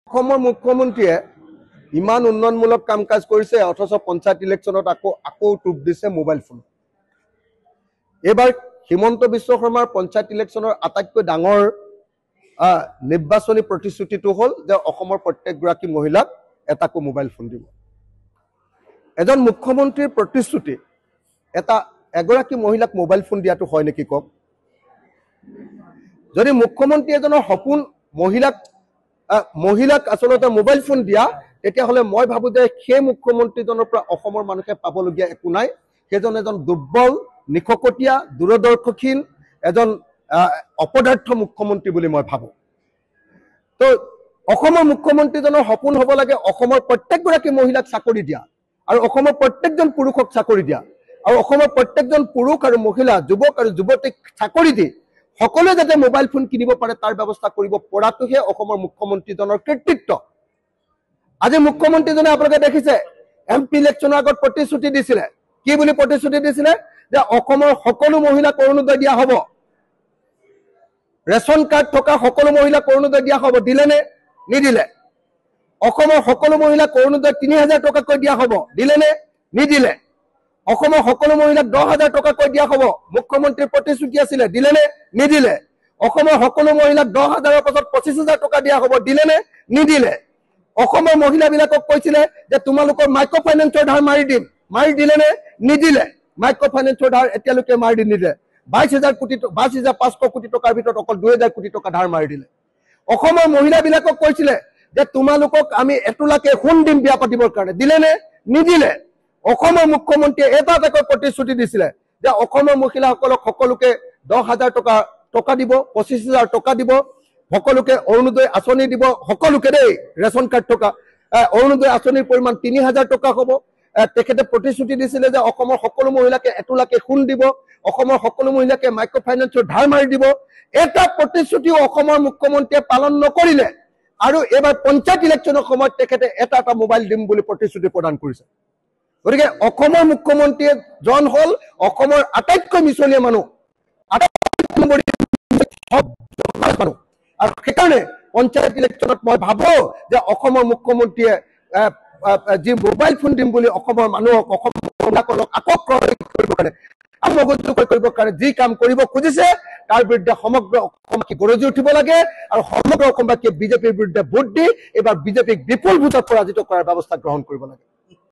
অসমৰ মুখ্যমন্ত্ৰীয়ে ইমান উন্নয়নমূলক কাম কাজ কৰিছে অথচ পঞ্চায়ত ইলেকশ্যনত আকৌ টুপ দিছে মোবাইল ফোন। এইবাৰ হিমন্ত বিশ্ব শৰ্মাৰ পঞ্চায়ত ইলেকশ্যনৰ আটাইতকৈ ডাঙৰ নিৰ্বাচনী প্ৰতিশ্ৰুতিটো হ'ল যে অসমৰ প্ৰত্যেকগৰাকী মহিলাক এটাকৈ মোবাইল ফোন দিব। এজন মুখ্যমন্ত্ৰীৰ প্ৰতিশ্ৰুতি এগৰাকী মহিলাক মোবাইল ফোন দিয়াটো হয় নেকি কওক? যদি মুখ্যমন্ত্ৰী এজনৰ সপোন মহিলাক আচলতে মোবাইল ফোন দিয়া, তেতিয়াহ'লে মই ভাবোঁ যে সেই মুখ্যমন্ত্ৰীজনৰ পৰা অসমৰ মানুহে পাবলগীয়া একো নাই। সেইজন এজন দুৰ্বল, নিশকটীয়া, দূৰদৰ্শীহীন এজন অপদাৰ্থ মুখ্যমন্ত্ৰী বুলি মই ভাবোঁ। তো অসমৰ মুখ্যমন্ত্ৰীজনৰ সপোন হ'ব লাগে অসমৰ প্ৰত্যেকগৰাকী মহিলাক চাকৰি দিয়া আৰু অসমৰ প্ৰত্যেকজন পুৰুষক চাকৰি দিয়া আৰু অসমৰ প্ৰত্যেকজন পুৰুষ আৰু মহিলা, যুৱক আৰু যুৱতীক চাকৰি দি সকলোৱে যাতে মোবাইল ফোন কিনিব পাৰে তাৰ ব্যৱস্থা কৰিব পৰাটোহে অসমৰ মুখ্যমন্ত্ৰীজনৰ কৃতিত্ব। আজি মুখ্যমন্ত্ৰীজনে আপোনালোকে দেখিছে MP ইলেকশ্যনৰ আগত প্ৰতিশ্ৰুতি দিছিলে। কি বুলি প্ৰতিশ্ৰুতি দিছিলে? যে অসমৰ সকলো মহিলাক অৰুণোদয় দিয়া হ'ব, ৰেচন কাৰ্ড থকা সকলো মহিলাক অৰুণোদয় দিয়া হ'ব। দিলেনে? নিদিলে। অসমৰ সকলো মহিলাক অৰুণোদয় ৩,০০০ টকাকৈ দিয়া হ'ব। দিলেনে? নিদিলে। অসমৰ সকলো মহিলাক ১০,০০০ টকাকৈ দিয়া হ'ব। মুখ্যমন্ত্ৰীৰ প্ৰতিশ্ৰুতি আছিলে। দিলেনে? নিদিলে। অসমৰ সকলো মহিলাক ১০,০০০ৰ পাছত ২৫,০০০ টকা দিয়া হ'ব। দিলেনে? নিদিলে। অসমৰ মহিলাবিলাকক কৈছিলে যে তোমালোকৰ মাইক্ৰ' ফাইনেন্সৰ ধাৰ মাৰি দিম। মাৰি দিলেনে? নিদিলে। মাইক্ৰ' ফাইনেন্সৰ ধাৰ এতিয়ালৈকে মাৰি নিদিলে। ২২,৫০০ কোটি টকাৰ ভিতৰত অকল ২,০০০ কোটি টকা ধাৰ মাৰি দিলে। অসমৰ মহিলাবিলাকক কৈছিলে যে তোমালোকক আমি এটোলাকে সোণ দিম বিয়া পাতিবৰ কাৰণে। দিলেনে? নিদিলে। অসমৰ মুখ্যমন্ত্ৰীয়ে এটাকৈ প্ৰতিশ্ৰুতি দিছিলে যে অসমৰ মহিলাসকলক সকলোকে ১০,০০০ টকা দিব, ২৫,০০০ টকা দিব, সকলোকে অৰুণোদয় আঁচনি দিব, সকলোকে দেই ৰেচন কাৰ্ড থকা অৰুণোদয় আঁচনিৰ পৰিমাণ ৩,০০০ টকা হ'ব। তেখেতে প্ৰতিশ্ৰুতি দিছিলে যে অসমৰ সকলো মহিলাকে এটোলাকে সোণ দিব, অসমৰ সকলো মহিলাকে মাইক্ৰ' ফাইনেন্সৰ ধাৰ মাৰি দিব। এটা প্ৰতিশ্ৰুতিও অসমৰ মুখ্যমন্ত্ৰীয়ে পালন নকৰিলে আৰু এইবাৰ পঞ্চায়ত ইলেকশ্যনৰ সময়ত তেখেতে এটা মোবাইল দিম বুলি প্ৰতিশ্ৰুতি প্ৰদান কৰিছে। গতিকে অসমৰ মুখ্যমন্ত্ৰীয়ে জন হ'ল অসমৰ আটাইতকৈ মিছলীয়া মানুহ, আৰু সেইকাৰণে পঞ্চায়ত ইলেকশ্যনত মই ভাবো যে অসমৰ মুখ্যমন্ত্ৰীয়ে যি মোবাইল ফোন দিম বুলি অসমৰ মানুহক, অসমৰ মহিলাসকলক আকৌ ক্ৰয় কৰিবৰ কাৰণে, মগজু কৰিবৰ কাৰণে যি কাম কৰিব খুজিছে তাৰ বিৰুদ্ধে সমগ্ৰ অসমবাসী গৰজি উঠিব লাগে আৰু সমগ্ৰ অসমবাসীয়ে বিজেপিৰ বিৰুদ্ধে ভোট দি এইবাৰ বিজেপিক বিপুল ভোটত পৰাজিত কৰাৰ ব্যৱস্থা গ্ৰহণ কৰিব লাগে।